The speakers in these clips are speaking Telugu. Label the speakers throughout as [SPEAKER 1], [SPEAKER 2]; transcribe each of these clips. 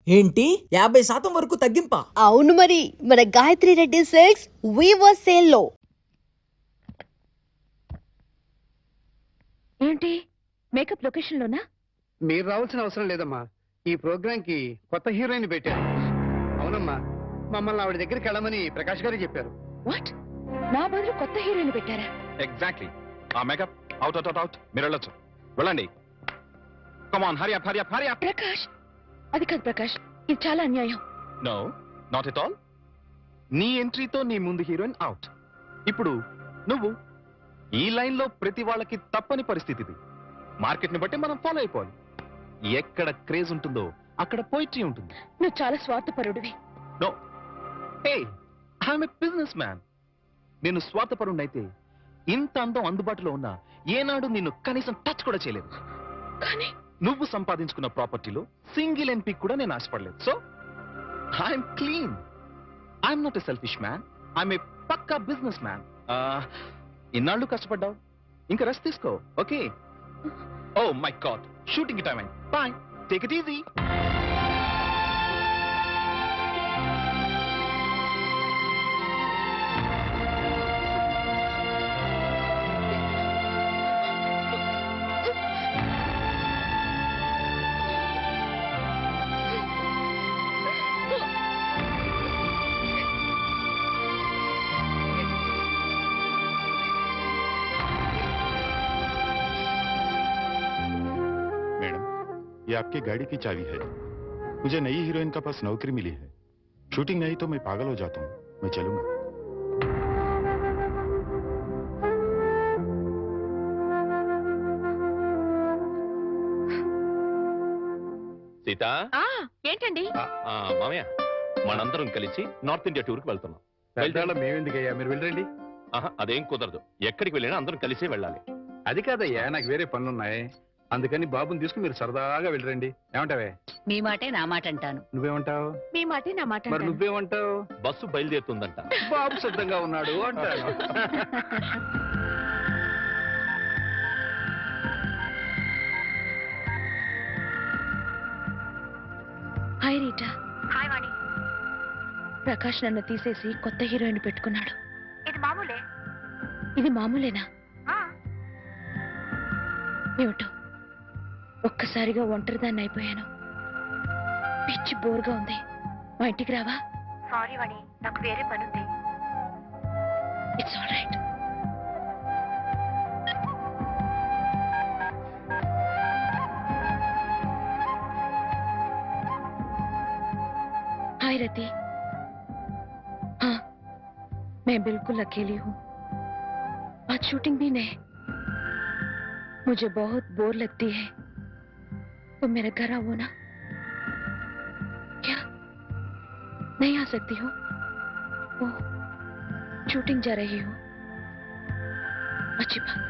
[SPEAKER 1] ఏంటి 50% వరకు తగ్గింపా?
[SPEAKER 2] అవును మరి, మన Gayatri Reddy silks weaver sale లో.
[SPEAKER 3] ఏంటి మేకప్ లొకేషన్ లోనా?
[SPEAKER 4] మీరు రావాల్సిన అవసరం లేదమ్మా. ఈ ప్రోగ్రామ్ కి కొత్త హీరోయిన్ పెట్టారు. అవునమ్మా, మమ్మల్ని ఆవిడ దగ్గరికి వెళ్ళమని ప్రకాష్ గారు చెప్పారు.
[SPEAKER 3] వాట్? నా బదులు కొత్త హీరోయిన్ పెట్టారా?
[SPEAKER 5] ఎగ్జాక్ట్లీ. ఆ makeup out out out out. మీరు వెళ్ళొచ్చు, వెళ్ళండి. Come on, hurry up, hurry up, hurry up.
[SPEAKER 3] Prakash, అది కాదు ప్రకాష్, ఇది చాలా అన్యాయం.
[SPEAKER 5] No, not at all. నీ ఎంట్రీతో నీ ముందు హీరోయిన్ అవుట్. ఇప్పుడు నువ్వు ఈ లైన్ లో ప్రతి వాళ్ళకి తప్పని పరిస్థితి ఇది. మార్కెట్ ని బట్టి మనం ఫాలో అయిపోవాలి. ఎక్కడ క్రేజ్ ఉంటుందో అక్కడ పోయిట్రీ ఉంటుంది.
[SPEAKER 3] నువ్వు చాలా స్వార్థపరుడివి.
[SPEAKER 5] No, hey, I'm a businessman. నేను స్వార్థపరుణ్ణైతే ఇంత అందం అందుబాటులో ఉన్నా ఏనాడు నిన్ను కనీసం టచ్ కూడా చేయలేదు.
[SPEAKER 3] కానీ
[SPEAKER 5] నువ్వు సంపాదించుకున్న ప్రాపర్టీలో సింగిల్ ఎన్పీ కూడా నేను ఆశపడలేదు. So I'm clean. I'm not a selfish man. I'm a పక్కా బిజినెస్ మ్యాన్. ఇన్నాళ్ళు కష్టపడ్డావు, ఇంకా రెస్ట్ తీసుకో. Okay? Oh my God, shooting time అయింది. Bye, take it easy.
[SPEAKER 6] ये आपकी गाड़ी की चाबी है। मुझे नई हीरोइन का पास नौकरी मिली है। शूटिंग नहीं तो मैं पागल हो जाता हूँ। मैं चलूंगा।
[SPEAKER 5] సీత,
[SPEAKER 3] ఏంటండి?
[SPEAKER 5] మామయ్య, మనందరం కలిసి నార్త్ ఇండియా టూర్ కి వెళ్తున్నాం.
[SPEAKER 4] మేమెందుకయ్యా, మీరు వెళ్ళండి.
[SPEAKER 5] అదేం కుదరదు. ఎక్కడికి వెళ్ళినా అందరం కలిసే వెళ్ళాలి.
[SPEAKER 4] అది కాదయ్యా, నాకు వేరే పనులున్నాయి. అందుకని బాబుని తీసుకుని మీరు సరదాగా వెళ్ళరండి. ఏమంటావే?
[SPEAKER 7] మీ మాటే నా మాట అంటాను.
[SPEAKER 4] నువ్వేమంటావు?
[SPEAKER 3] మీ మాటే నా మాట
[SPEAKER 4] మరి
[SPEAKER 3] అంటాను.
[SPEAKER 4] నువ్వేమంటావు?
[SPEAKER 5] బస్సు బయలుదేరుతుందంట.
[SPEAKER 4] బాబు సిద్ధంగా ఉన్నాడు అంటాను.
[SPEAKER 3] Hi Rita. హాయ్ వాణి. ప్రకాష్ నన్ను తీసేసి కొత్త హీరోయిన్ పెట్టుకున్నాడు. ఇది మామూలే. ఇది మామూలేనా? ఏమిటో ఒక్కసారిగా ఒంటరిదాన్ని అయిపోయాను. పిచ్చి బోర్గా ఉంది. మా ఇంటికి రావా? సారీ వాణి, నాకు వేరే పని ఉంది. It's all right. Hi Rati. हाँ, मैं बिल्कुल अकेली हूँ. आज शूटिंग भी नहीं. मुझे बहुत बोर लगती है. तुम मेरे घर आओ ना. क्या नहीं आ सकती हो? ओह, शूटिंग जा रही हो. अच्छी बात.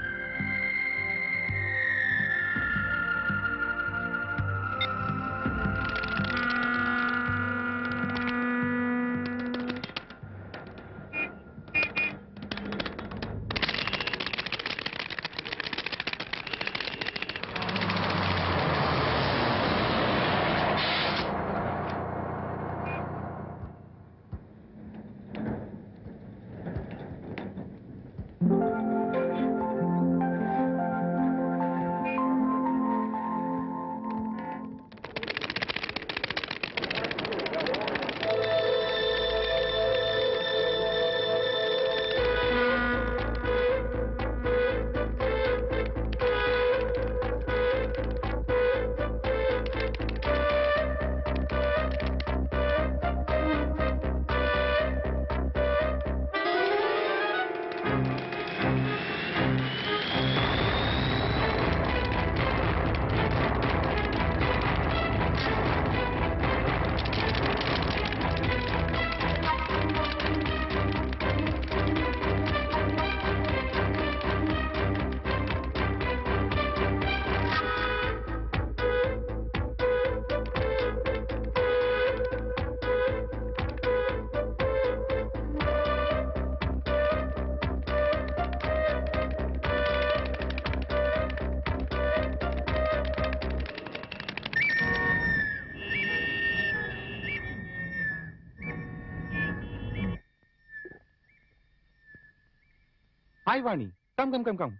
[SPEAKER 5] హాయ్ వాణి, కమ్ కమ్ కమ్ కమ్.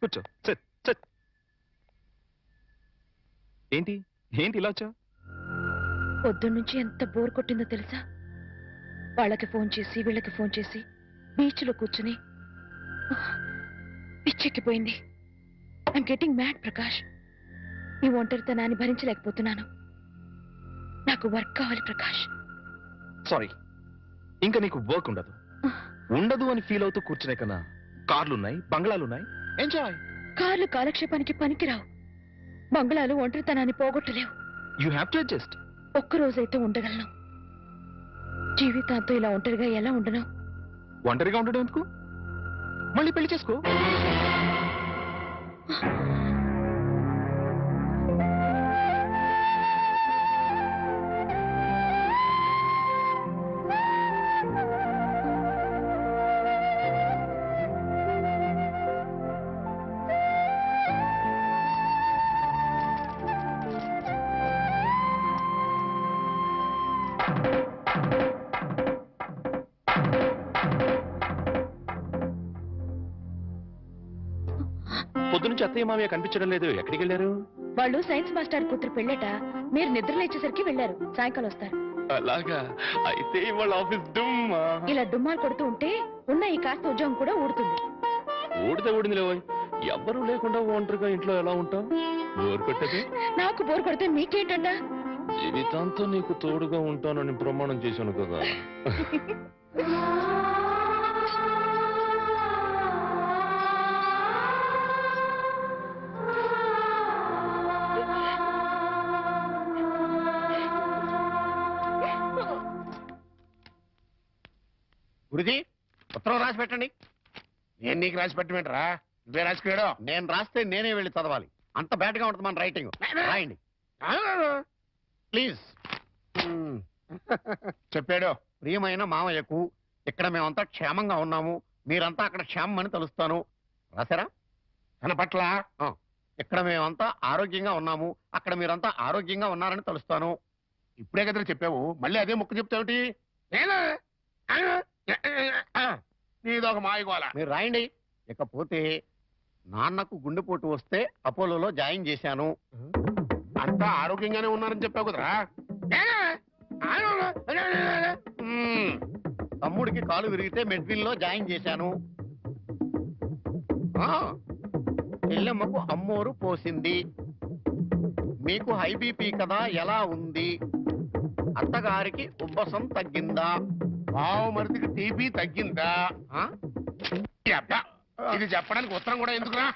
[SPEAKER 5] కూర్చో, సిట్ సిట్. ఏంటి ఏంటి ఇలా వచ్చావు?
[SPEAKER 3] పొద్దున్నుంచి ఎంత బోర్ కొట్టిందో తెలుసా? వాళ్ళకి ఫోన్ చేసి వీళ్ళకి ఫోన్ చేసి బీచ్ లో కూర్చుని పిచ్చెక్కిపోయింది. I'm getting mad Prakash. నీ ఒంటరితనాన్ని భరించలేకపోతున్నాను. నాకు వర్క్ కావాలి ప్రకాష్.
[SPEAKER 5] సారీ, ఇంకా నీకు వర్క్ ఉండదు. ఉండదు అని ఫీల్ అవుతూ కూర్చునే కన్నా కార్లున్నాయి, బంగ్లాలున్నాయి, ఎంజాయ్.
[SPEAKER 3] కార్లు కాలక్షేపానికి పనికిరావు. బంగ్లాలు ఒంటరితనాన్ని పోగొట్టలేవు.
[SPEAKER 5] You have to adjust.
[SPEAKER 3] ఒక్కరోజైతే ఉండగలను. జీవితాంతో ఇలా ఒంటరిగా ఎలా ఉండను?
[SPEAKER 5] ఒంటరిగా ఉండడం ఎందుకు? మళ్ళీ పెళ్లి చేసుకో. పొద్దునుంచి అత్తయ్య మామయ్య కనిపించడం లేదు, ఎక్కడికి వెళ్ళారు?
[SPEAKER 3] వాళ్ళు సైన్స్ మాస్టర్ కూతురు పెళ్ళట. మీరు నిద్ర లేచేసరికి వెళ్ళారు. సాయంకాలం వస్తారు.
[SPEAKER 5] అలాగా? అయితే వాళ్ళ ఆఫీస్ డుమ్మా.
[SPEAKER 3] ఇలా డుమ్మాలు కొడుతూ ఉంటే ఉన్న ఈ కాస్త ఉద్యోగం కూడా ఊడుతుంది.
[SPEAKER 5] ఊడితే ఊడిందిలే. ఎవ్వరూ లేకుండా ఒంటరిగా ఇంట్లో ఎలా ఉంటావు? బోర్ కొట్టదే?
[SPEAKER 3] నాకు బోర్ కొడితే మీకేంటంట?
[SPEAKER 5] జీవితాంతో నీకు తోడుగా ఉంటానని ప్రమాణం చేశాను కదా.
[SPEAKER 8] గురుజీ ఉత్తరం రాసి పెట్టండి. నేను నీకు రాసి పెట్టమంటారా? నువ్వే రాసిపోయాడో? నేను రాస్తే నేనే వెళ్ళి చదవాలి. అంత బ్యాడ్గా ఉంటుంది మన రైటింగ్. రాయండి ప్లీజ్. చెప్పాడు. ప్రియమైన మామయ్యకు, ఇక్కడ మేమంతా క్షేమంగా ఉన్నాము, మీరంతా అక్కడ క్షేమం అని తలుస్తాను. రాశారా? కనపట్ల. ఇక్కడ మేమంతా ఆరోగ్యంగా ఉన్నాము, అక్కడ మీరంతా ఆరోగ్యంగా ఉన్నారని తలుస్తాను. ఇప్పుడే కదా చెప్పావు, మళ్ళీ అదే ముక్క చెప్తావుటి? నీదొక మాయగోళ. మీరు రాయండి. ఇకపోతే నాన్నకు గుండెపోటు వస్తే అపోలోలో జాయిన్ చేశాను. అంతా ఆరోగ్యంగానే ఉన్నారని చెప్పావు కదరా. తమ్ముడికి కాలు విరిగితే మెడ్విల్లో జాయిన్ చేశాను. చెల్లెమ్మకు అమ్మోరు పోసింది. మీకు హై బీపీ కదా, ఎలా ఉంది? అత్తగారికి ఉబ్బసం తగ్గిందా? మరిదికి టీబీ తగ్గిందా? ఇది చెప్పడానికి ఉత్తరం కూడా ఎందుకురా?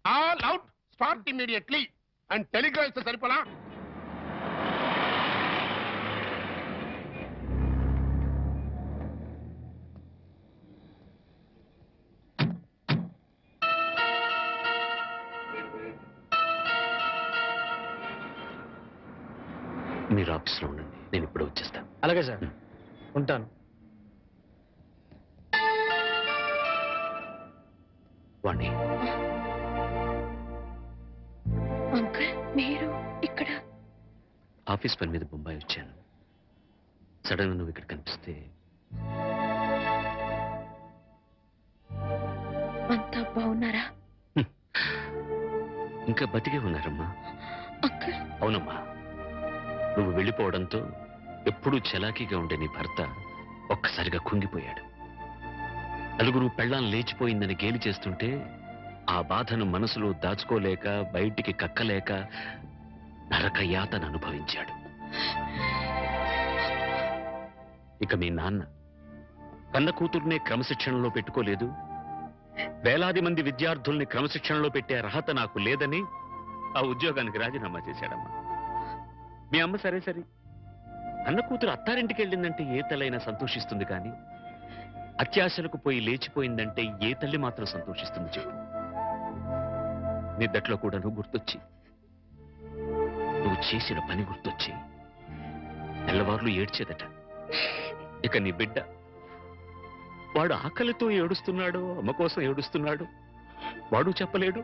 [SPEAKER 8] All out, start immediately and Telegram ఇస్తే సరిపోలా?
[SPEAKER 9] మీరు ఆఫీస్లో ఉండండి, నేను ఇప్పుడు వచ్చేస్తాను.
[SPEAKER 1] అలాగే సార్, ఉంటాను.
[SPEAKER 9] వాణి,
[SPEAKER 3] అంకుల్ మీరు ఇక్కడ?
[SPEAKER 9] ఆఫీస్ పని మీద బొంబాయి వచ్చాను. సడన్ గా నువ్వు ఇక్కడ కనిపిస్తే
[SPEAKER 3] అంతా బాగున్నారా?
[SPEAKER 9] ఇంకా బతికే ఉన్నారమ్మా.
[SPEAKER 3] అంకుల్.
[SPEAKER 9] అవునమ్మా, నువ్వు వెళ్ళిపోవడంతో ఎప్పుడూ చలాకీగా ఉండే నీ భర్త ఒక్కసారిగా కుంగిపోయాడు. నలుగురు పెళ్ళాం లేచిపోయిందని గేలి చేస్తుంటే ఆ బాధను మనసులో దాచుకోలేక, బయటికి కక్కలేక నరక యాతన అనుభవించాడు. ఇక మీ నాన్న కన్న కూతుర్నే క్రమశిక్షణలో పెట్టుకోలేదు, వేలాది మంది విద్యార్థుల్ని క్రమశిక్షణలో పెట్టే అర్హత నాకు లేదని ఆ ఉద్యోగానికి రాజీనామా చేశాడమ్మా. మీ అమ్మ సరే సరే, అన్న కూతురు అత్తారింటికి వెళ్ళిందంటే ఏ తల్లైనా సంతోషిస్తుంది, కానీ అత్యాశలకు పోయి లేచిపోయిందంటే ఏ తల్లి మాత్రం సంతోషిస్తుంది చెప్పు. నిద్దట్లో కూడా నువ్వు గుర్తొచ్చి, నువ్వు చేసిన పని గుర్తొచ్చి తెల్లవార్లు ఏడ్చేదట. ఇక నీ బిడ్డ, వాడు ఆకలితో ఏడుస్తున్నాడు, అమ్మ కోసం ఏడుస్తున్నాడు, వాడు చెప్పలేడు,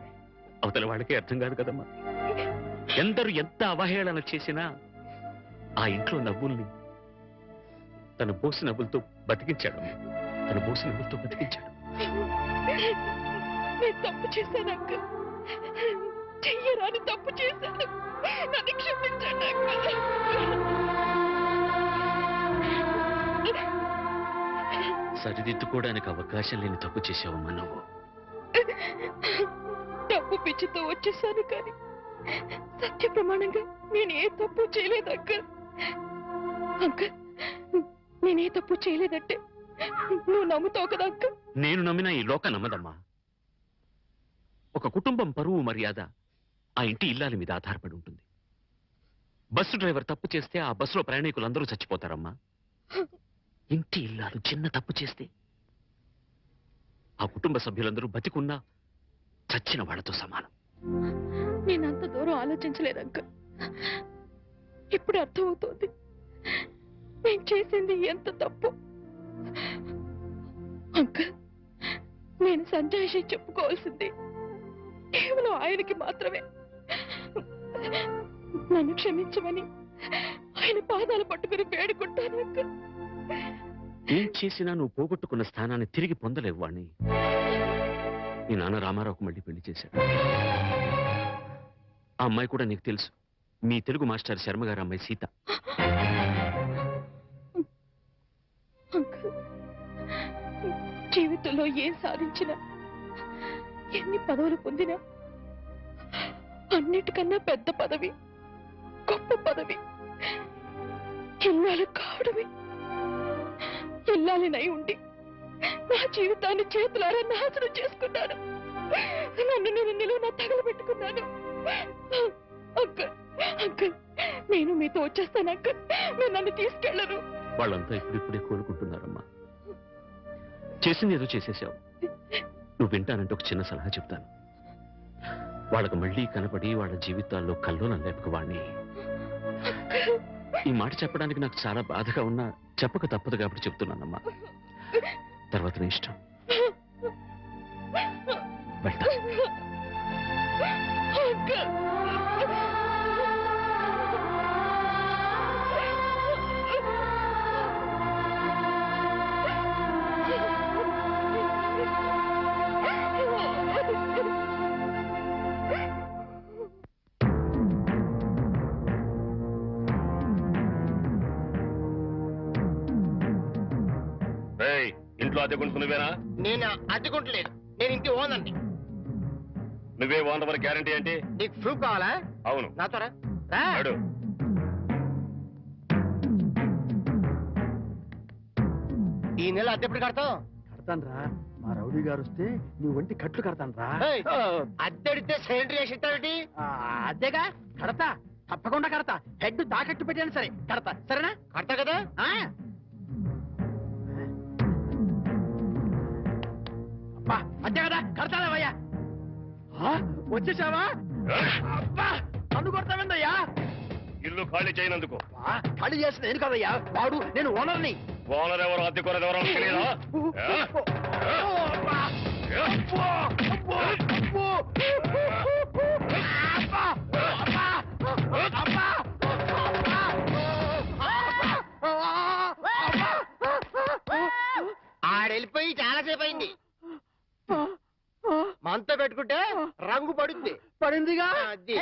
[SPEAKER 9] అవతల వాడికే అర్థం కాదు కదమ్మా. ఎందరు ఎంత అవహేళన చేసినా ఆ ఇంట్లో నవ్వుల్ని తన బోసి నవ్వులతో బతికించాడు. తన బోసి నవ్వులతో బతికించాడు.
[SPEAKER 3] నేను తప్పు చేశాను అంకుల్. చెయ్యరాని తప్పు చేశాను. నన్ను క్షమించండి అంకుల్.
[SPEAKER 9] సరిదిద్దుకోవడానికి అవకాశం లేని తప్పు చేసావమ్మా నువ్వు.
[SPEAKER 3] డబ్బు పిచ్చితో వచ్చేసాను కానీ సత్య ప్రమాణంగా నేను ఏ తప్పు చేయలేదు అంకుల్. అంకుల్, నేనే తప్పు చేయలేదంటే నువ్వు నమ్ముతావు కదా అంకుల్?
[SPEAKER 9] నేను నమ్మినా ఈ లోక నమ్మదమ్మా. ఒక కుటుంబం పరువు మర్యాద ఆ ఇంటి ఇల్లాలి మీద ఆధారపడి ఉంటుంది. బస్సు డ్రైవర్ తప్పు చేస్తే ఆ బస్సులో ప్రయాణికులందరూ చచ్చిపోతారమ్మా. ఇంటి ఇల్లాలు చిన్న తప్పు చేస్తే ఆ కుటుంబ సభ్యులందరూ బతికున్నా చచ్చిన వాళ్ళతో సమానం.
[SPEAKER 3] నేనంత దూరం ఆలోచించలేదు అంకుల్. ఇప్పుడు అర్థమవుతోంది నేను చేసింది ఎంత తప్పు. అంకుల్, నేను సంజాయిషి చెప్పుకోవాల్సింది కేవలం ఆయనకి మాత్రమే. నన్ను క్షమించమని ఆయన పాదాలు పట్టుకుని వేడుకుంటాను అంకుల్.
[SPEAKER 9] ఏం చేసినా నువ్వు పోగొట్టుకున్న స్థానాన్ని తిరిగి పొందలేవు వాణ్ణి. నీ నాన్న రామారావుకు మళ్ళీ పెళ్లి చేశాడు. ఆ అమ్మాయి కూడా నీకు తెలుసు. మీ తెలుగు మాస్టర్ శర్మ గారు అమ్మాయి సీత.
[SPEAKER 3] అంకుల్, జీవితంలో ఏం సాధించినా ఎన్ని పదవులు పొందినా అన్నిటికన్నా పెద్ద పదవి, గొప్ప పదవి ఇల్లాలు కావడమే. ఇల్లాలినై ఉండి నా జీవితాన్ని చేతులారా నాశనం చేసుకున్నాను. నన్ను నేను నిలువునా తగలబెట్టుకున్నాను. అంకుల్, అంకుల్, నేను మీతో వచ్చేస్తాను అంకుల్. మీరు నన్ను తీసుకెళ్లరు.
[SPEAKER 9] వాళ్ళంతా ఇప్పుడిప్పుడే కోలుకుంటున్నారమ్మా. చేసింది ఏదో చేసేసావు. నువ్వు వింటానంటే ఒక చిన్న సలహా చెప్తాను. వాళ్ళకు మళ్ళీ కనపడి వాళ్ళ జీవితాల్లో కల్లోలం లేపక వాణ్ణి. ఈ మాట చెప్పడానికి నాకు చాలా బాధగా ఉన్నా చెప్పక తప్పదు కాబట్టి చెప్తున్నానమ్మా. తర్వాత నీ ఇష్టం. వెళ్తా. ఇంట్లో అద్దెకుంటు నువ్వేనా?
[SPEAKER 8] నేను అద్దెకుంటలేదు, నేను ఇంటి ఓనండి.
[SPEAKER 9] నువ్వే ఓనర్ గ్యారంటీ ఏంటి?
[SPEAKER 8] నీకు ప్రూఫ్ కావాలా?
[SPEAKER 9] అవును.
[SPEAKER 8] నాతో రా. ఈ నెల అద్దె ఎప్పుడు కడతావు?
[SPEAKER 1] కడతాను రా. మా రౌడీ గారు వస్తే నీ ఒంటి కట్లు కడతాను రా.
[SPEAKER 8] అద్దెడితే సిలిండర్ వేసి ఇస్తావేంటి?
[SPEAKER 1] అదేగా కడతా, తప్పకుండా కడతా. హెడ్ తాకట్టు పెట్టాను సరే కడతా. సరేనా?
[SPEAKER 8] కడతా కదా.
[SPEAKER 1] అంతే కదా, కడతానేవయ్యా. వచ్చేసావా? అబ్బా, నన్ను కొడతావేందయ్యా?
[SPEAKER 9] ఇల్లు ఖాళీ చేయనందుకు.
[SPEAKER 1] ఖాళీ చేసిన నేను కదయ్యా, వాడు నేను ఓనర్ని.
[SPEAKER 9] ఓనర్ ఎవరు, అద్దెకోనర్ ఎవరో తెలియదా?
[SPEAKER 8] ఆడెళ్ళిపోయి చాలాసేపు అయింది. మనతో పెట్టుకుంటే రంగు పడుద్ది.
[SPEAKER 1] పడిందిగా.
[SPEAKER 8] అది.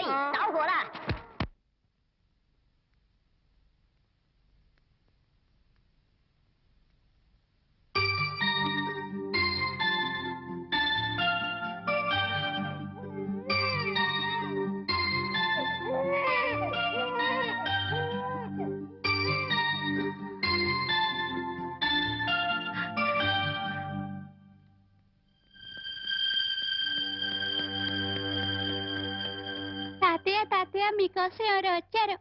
[SPEAKER 3] తాతయ్య, తాతయ్య, మీకోసం ఎవరు వచ్చారు?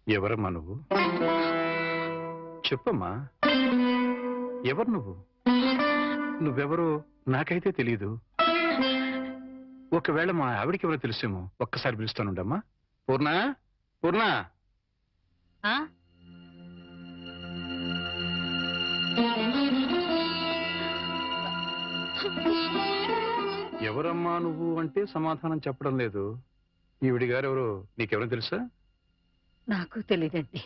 [SPEAKER 4] ఎవరమ్మా నువ్వు? చెప్పమ్మా, ఎవరు నువ్వు? నువ్వెవరో నాకైతే తెలీదు. ఒకవేళ మా ఆవిడికి ఎవరో తెలుసేమో. ఒక్కసారి పిలుస్తానుండమ్మా. పూర్ణ, పూర్ణ. ఎవరమ్మా నువ్వు అంటే సమాధానం చెప్పడం లేదు. ఈవిడి గారు ఎవరు నీకెవరో తెలుసా?
[SPEAKER 7] నాకు తెలీదండి,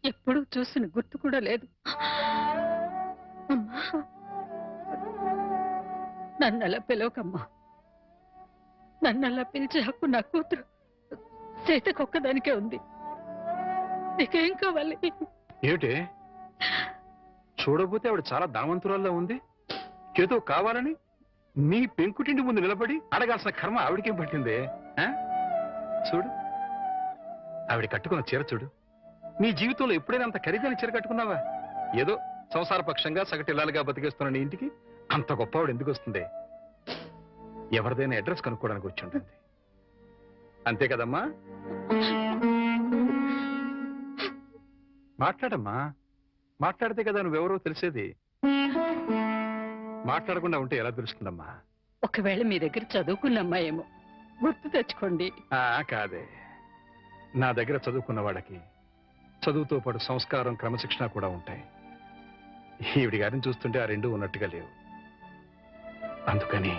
[SPEAKER 7] ఎప్పుడు చూసిన గుర్తు కూడా లేదు.
[SPEAKER 3] అమ్మా,
[SPEAKER 7] నన్ను అలా పిలవకమ్మా. నన్ను అలా పిలిచే హక్కు నా కూతురు సీతకొక్కదానికే ఉంది. నీకేం కావాలి?
[SPEAKER 4] ఏమిటే చూడబోతే ఆవిడ చాలా ధనవంతురాల్లో ఉంది. ఏదో కావాలని నీ పెంకుటింటి ముందు నిలబడి అడగాల్సిన కర్మ ఆవిడకేం పట్టిందే? ఆ? చూడు, ఆవిడ కట్టుకున్న చీర చూడు. నీ జీవితంలో ఎప్పుడైనా అంత ఖరీదైన చీర కట్టుకున్నావా? ఏదో సంసార పక్షంగా సగటిల్లాలుగా బతికేస్తున్న నీ ఇంటికి అంత గొప్ప ఆవిడ ఎందుకు వస్తుంది? ఎవరిదైనా అడ్రస్ కనుక్కోవడానికి వచ్చి ఉంటుంది. అంతే కదమ్మా? మాట్లాడమ్మా, మాట్లాడితే కదా నువ్వెవరో తెలిసేది. మాట్లాడకుండా ఉంటే ఎలా తెలుస్తుందమ్మా?
[SPEAKER 7] ఒకవేళ మీ దగ్గర చదువుకున్న అమ్మాయేమో, గుర్తు తెచ్చుకోండి.
[SPEAKER 4] కాదే, నా దగ్గర చదువుకున్న వాళ్ళకి చదువుతో పాటు సంస్కారం, క్రమశిక్షణ కూడా ఉంటాయి. ఈవిడి గారిని చూస్తుంటే ఆ రెండూ ఉన్నట్టుగా లేవు. అందుకని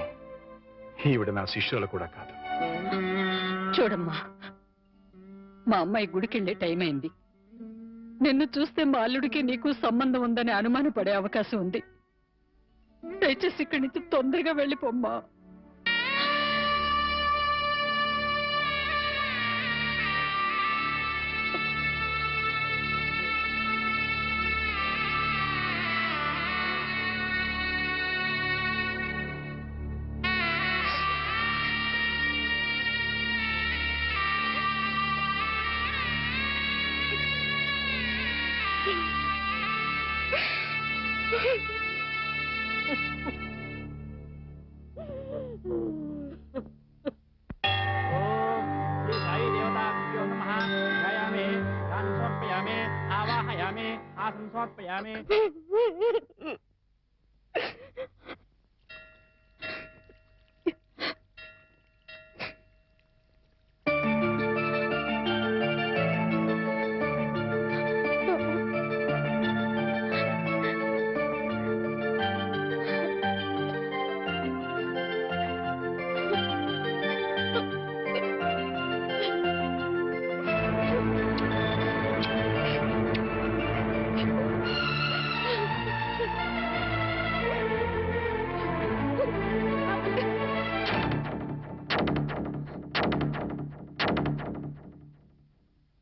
[SPEAKER 4] ఈవిడ నా శిష్యులు కూడా కాదు.
[SPEAKER 7] చూడమ్మా, మా అమ్మాయి గుడికెళ్ళే టైం అయింది. నిన్ను చూస్తే మా అల్లుడికి నీకు సంబంధం ఉందని అనుమానపడే అవకాశం ఉంది. దయచేసి ఇక్కడి నుంచి తొందరగా వెళ్ళిపోమ్మా.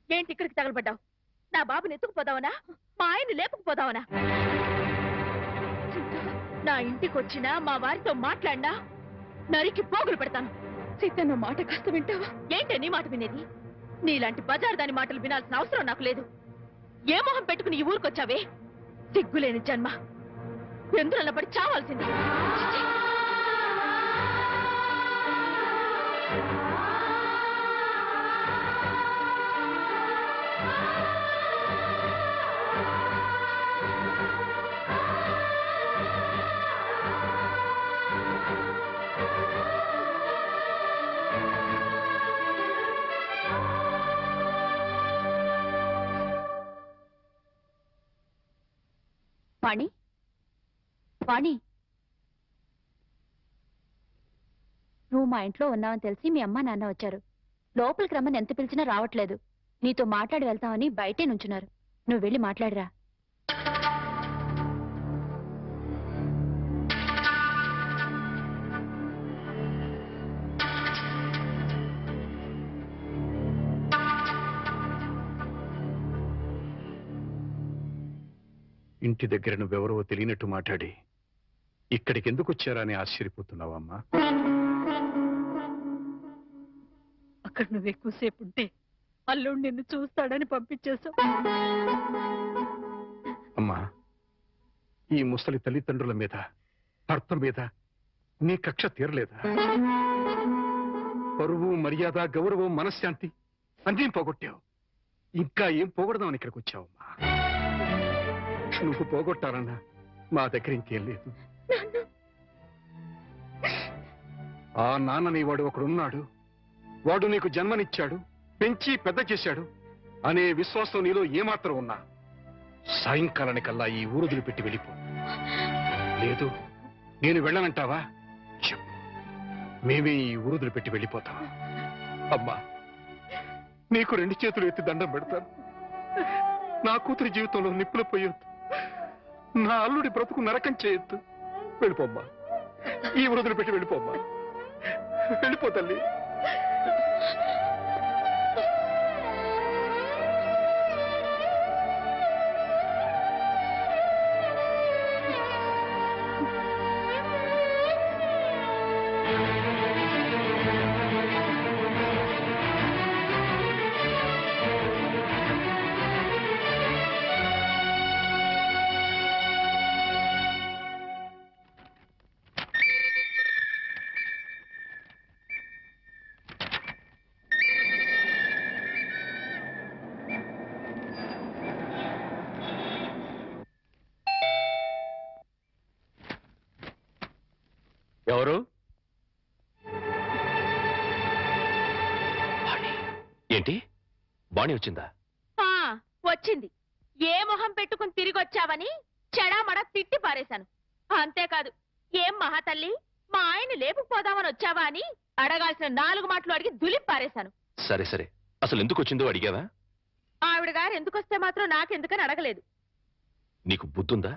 [SPEAKER 3] ఏంటి ఇక్కడికి తగలబడ్డావు? నా బాబుని ఎత్తుకుపోదావనా? మా ఆయన్ని లేపుకుపోదావనా? నా ఇంటికి వచ్చినా మా వారితో మాట్లాడినా నరికి పోగులు పెడతాను.
[SPEAKER 7] సీత, నా మాట కాస్త వింటావా?
[SPEAKER 3] ఏంటే నీ మాట వినేది? నీలాంటి బజారు దాని మాటలు వినాల్సిన అవసరం నాకు లేదు. ఏ మొహం పెట్టుకుని ఈ ఊరికొచ్చావే? సిగ్గులేని జన్మ, ఎందులో పడి చావాల్సింది. చిచి.
[SPEAKER 2] వాణి, వాణి, నువ్వు మా ఇంట్లో ఉన్నావని తెలిసి మీ అమ్మ నాన్న వచ్చారు. లోపలికి రమ్మని ఎంత పిలిచినా రావట్లేదు. నీతో మాట్లాడి వెళ్తామని బయటే నుంచున్నారు. నువ్వు వెళ్ళి మాట్లాడిరా.
[SPEAKER 4] ఇంటి దగ్గర నువ్వెవరో తెలియనట్టు మాట్లాడి ఇక్కడికి ఎందుకు వచ్చారా అని ఆశ్చర్యపోతున్నావమ్మా?
[SPEAKER 7] అక్కడ నువ్వు ఎక్కువసేపు ఉంటే అల్లుడు నిన్ను చూస్తాడని పంపించేశావు.
[SPEAKER 4] అమ్మా, ఈ ముసలి తల్లిదండ్రుల మీద, భర్త మీద నీ కక్ష తీరలేదా? పరువు, మర్యాద, గౌరవం, మనశ్శాంతి అన్నీ పోగొట్టావు. ఇంకా ఏం పోగొడదామని ఇక్కడికి వచ్చావమ్మా? నువ్వు పోగొట్టాలన్నా మా దగ్గర ఇంకేం లేదు. ఆ నాన్నని వాడు ఒకడున్నాడు. వాడు నీకు జన్మనిచ్చాడు, పెంచి పెద్ద చేశాడు అనే విశ్వాసం నీలో ఏమాత్రం ఉన్నా సాయంకాలానికల్లా ఈ ఊరు వదిలిపెట్టి వెళ్ళిపో. లేదు నేను వెళ్ళనంటావా? చెప్పు, మేమే ఈ ఊరు వదిలిపెట్టి వెళ్ళిపోతాం. అమ్మా, నీకు 2 చేతులు ఎత్తి దండం పెడతాను. నా కూతురి జీవితంలో నిప్పులు పోయొద్దు, నా అల్లుడి బ్రతుకు నరకం చేయొద్దు. వెళ్ళిపోమ్మా, ఈ ఊరు వదిలిపెట్టి వెళ్ళిపోమ్మా. వెళ్ళిపో తల్లి.
[SPEAKER 9] ఎవరు? ఏంటి, బాణి వచ్చిందా?
[SPEAKER 2] వచ్చింది. ఏ మొహం పెట్టుకుని తిరిగి వచ్చావని చెడామడ తిట్టి పారేశాను. అంతేకాదు, ఏం మహాతల్లి మా ఆయన లేపుకుపోదామని వచ్చావా అని అడగాల్సిన 4 మాటలు అడిగి దులిపి పారేశాను.
[SPEAKER 5] సరే సరే, అసలు ఎందుకు వచ్చిందో అడిగావా?
[SPEAKER 2] ఆవిడ గారు ఎందుకొస్తే మాత్రం నాకెందుకని అడగలేదు.
[SPEAKER 5] నీకు బుద్ధుందా?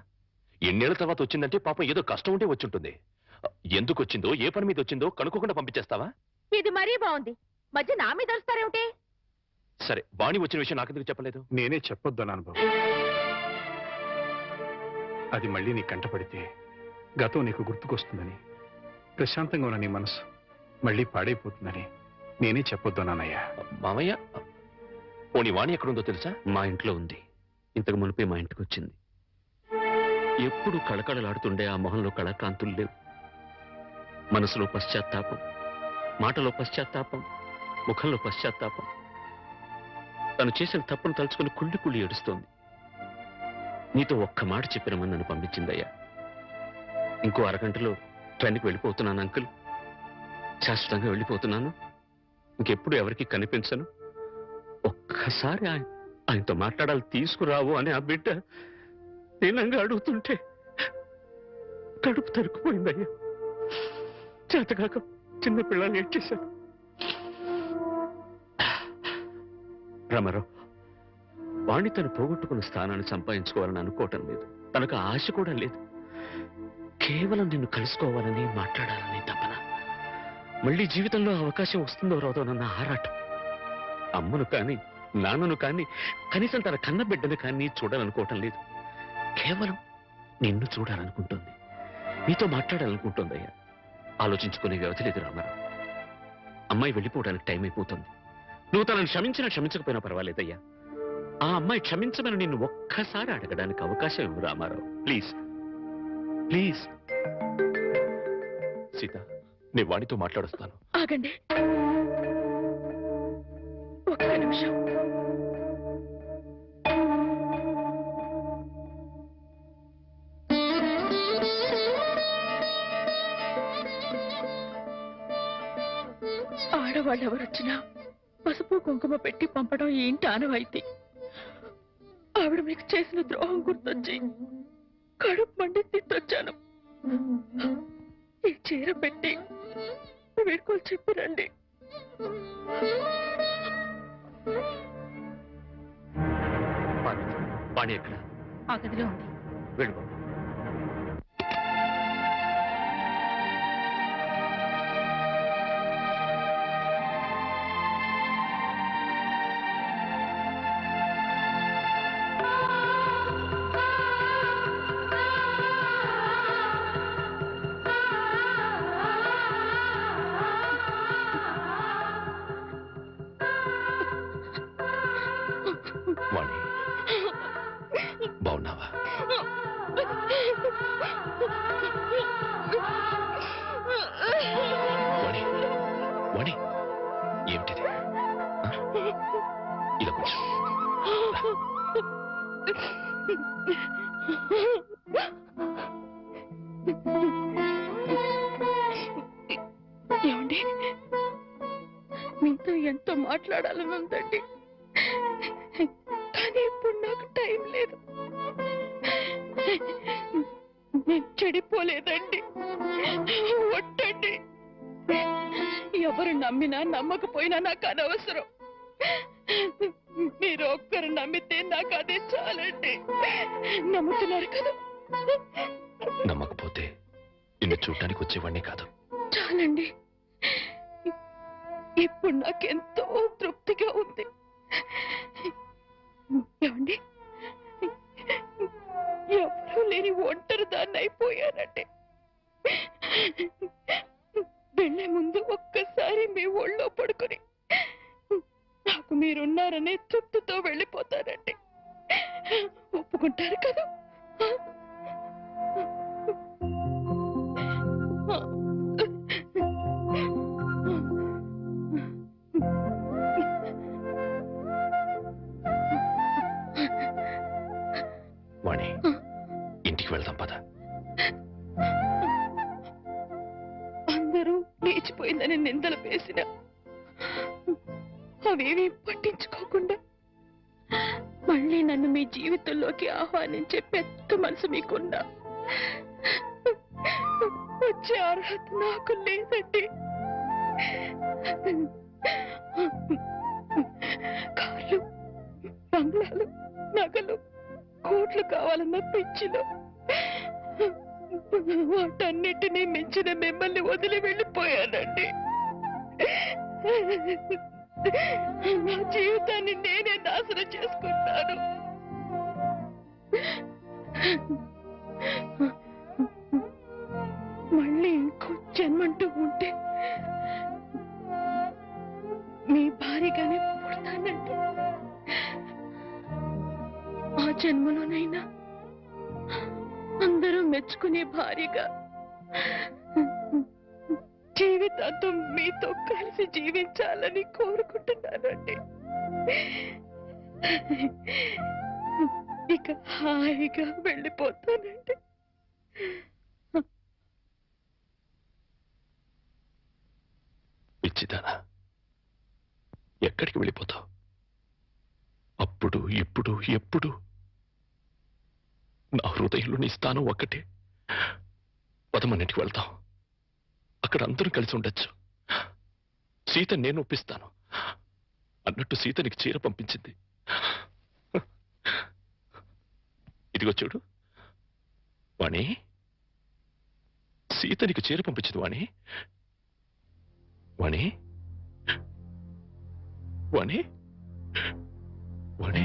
[SPEAKER 5] ఎన్నేళ్ల తర్వాత వచ్చిందంటే పాపం ఏదో కష్టం ఉంటే వచ్చుంటుంది. ఎందుకు వచ్చిందో, ఏ పని మీద వచ్చిందో కనుక్కోకుండా పంపించేస్తావా?
[SPEAKER 2] ఇది మరీ బాగుంది. మధ్య నా మీద వస్తారేమిటి?
[SPEAKER 5] సరే, వాణి వచ్చిన విషయం నాకెందుకు చెప్పలేదు?
[SPEAKER 4] నేనే చెప్పొద్దన్నాను బాబు. అది మళ్ళీ నీ కంటపడితే గతం నీకు గుర్తుకొస్తుందని, ప్రశాంతంగా ఉన్న నీ మనసు మళ్ళీ పాడైపోతుందని నేనే చెప్పొద్దన్నానయ్యా.
[SPEAKER 5] మామయ్య, పోనీ వాణి ఎక్కడుందో తెలుసా?
[SPEAKER 9] మా ఇంట్లో ఉంది. ఇంతకు మునిపే మా ఇంటికి వచ్చింది. ఎప్పుడు కళకళలాడుతుండే ఆ మొహంలో కళాకాంతులు లేవు. మనసులో పశ్చాత్తాపం, మాటలో పశ్చాత్తాపం, ముఖంలో పశ్చాత్తాపం. తను చేసిన తప్పును తలుచుకుని కుళ్ళి కుళ్ళి ఏడుస్తోంది. నీతో ఒక్క మాట చెప్పినమని నన్ను పంపించిందయ్యా. ఇంకో అరగంటలో ట్రైన్కి వెళ్ళిపోతున్నాను అంకుల్. శాశ్వతంగా వెళ్ళిపోతున్నాను. ఇంకెప్పుడు ఎవరికి కనిపించను. ఒక్కసారి ఆయనతో మాట్లాడాలి, తీసుకురావు అని ఆ బిడ్డ దీనంగా అడుగుతుంటే కడుపు తరుక్కుపోయిందయ్యా. చేతకాక చిన్న పిల్లల్ని ఏడ్చేశాను. రామారావు, వాణ్ణి తను పోగొట్టుకున్న స్థానాన్ని సంపాదించుకోవాలని అనుకోవటం లేదు. తనకు ఆశ కూడా లేదు. కేవలం నిన్ను కలుసుకోవాలని, మాట్లాడాలని తపన. మళ్ళీ జీవితంలో అవకాశం వస్తుందో రాదోనన్న ఆరాటం. అమ్మను కానీ, నాన్నను కానీ, కనీసం తన కన్న బిడ్డను కానీ చూడాలనుకోవటం లేదు. కేవలం నిన్ను చూడాలనుకుంటుంది, నీతో మాట్లాడాలనుకుంటుందయ్యా. ఆలోచించుకునే వ్యవధి లేదు రామారావు. అమ్మాయి వెళ్ళిపోవడానికి టైం అయిపోతుంది. నువ్వు తనను క్షమించినా క్షమించకపోయినా పర్వాలేదయ్యా. ఆ అమ్మాయి క్షమించమని నిన్ను ఒక్కసారి అడగడానికి అవకాశం ఇవ్వు రామారావు. Please please.
[SPEAKER 5] సీత, నేను వాణితో మాట్లాడొస్తాను.
[SPEAKER 3] ఆగండి, ఒక్క నిమిషం. ఆడవాళ్ళు ఎవరొచ్చినా పసుపు కుంకుమ పెట్టి పంపడం ఈ ఇంటి ఆనవాయితీ. ఆవిడ మీకు చేసిన ద్రోహం గుర్తొచ్చి కడుపు మండి తిట్టొచ్చాను. ఈ చీర పెట్టి వేడుకోలు చెప్పిరండి.
[SPEAKER 5] వాణి ఎక్కడ?
[SPEAKER 2] ఆ గదిలో ఉంది.
[SPEAKER 5] వెళ్ళిపో. వాణి, బాగున్నావా? వాణి, వాణి, ఏమిటిది? ఇలా కూర్చో.
[SPEAKER 3] ఏమండి, మీతో ఎంతో మాట్లాడాలని ఉందండి, కానీ ఇప్పుడు నాకు టైం లేదు. నేను చెడిపోలేదండి. ఒట్టండి. ఎవరు నమ్మినా నమ్మకపోయినా నాకు అనవసరం. మీరు ఒక్కరు నమ్మితే నాకు అదే చాలండి. నమ్ముతున్నారు కదా?
[SPEAKER 5] నమ్మకపోతే నిన్ను చూడటానికి వచ్చేవాడిని కాదు.
[SPEAKER 3] చాలండి. ఇప్పుడు నాకెంతో తృప్తిగా ఉంది. ఏమండి, ఎవరూ లేని ఒంటరి దాన్ని అయిపోయానండి. వెళ్ళే ముందు ఒక్కసారి మీ ఒళ్ళో పడుకొని నాకు మీరున్నారనే తృప్తితో వెళ్ళిపోతానండి. ఒప్పుకుంటారు కదా?
[SPEAKER 5] వాణి, ఇంటికి వెళ్దాం పద.
[SPEAKER 3] అందరూ లేచిపోయిందని నిందలు వేసిన అవేమీ పట్టించుకోకుండా మళ్ళీ నన్ను మీ జీవితంలోకి ఆహ్వానించే పెద్ద మనసు మీకున్నా వచ్చే అర్హత నాకు లేదండి. కార్లు, బంగ్లాలు, నగలు, కోట్లు కావాలన్న పిచ్చిలో వాటన్నిటినీ మించిన మిమ్మల్ని వదిలి వెళ్ళిపోయానండి. నా జీవితాన్ని నేనే నాశనం చేసుకుంటాను. మళ్ళీ ఇంకో జన్మంటూ ఉంటే మీ భారీగానే పుడతానండి. ఆ జన్మలోనైనా అందరూ మెచ్చుకునే భార్యగా జీవితాంతం మీతో కలిసి జీవించాలని కోరుకుంటున్నానండి. ఇక హాయిగా వెళ్ళిపోతానండి.
[SPEAKER 5] పిచ్చిదానా, ఎక్కడికి వెళ్ళిపోతావు? అప్పుడు ఇప్పుడు ఎప్పుడు నా హృదయంలో నీ స్థానం ఒక్కటే. పదమన్నింటికి వెళ్తాం. అక్కడ అందరూ కలిసి ఉండొచ్చు. సీత నేను ఒప్పిస్తాను అన్నట్టు సీత నీకు చీర పంపించింది. ఇదిగో చూడు వాణి, సీత నీకు చీర పంపించింది. వాణి, వాణి, వాణి, వాణి.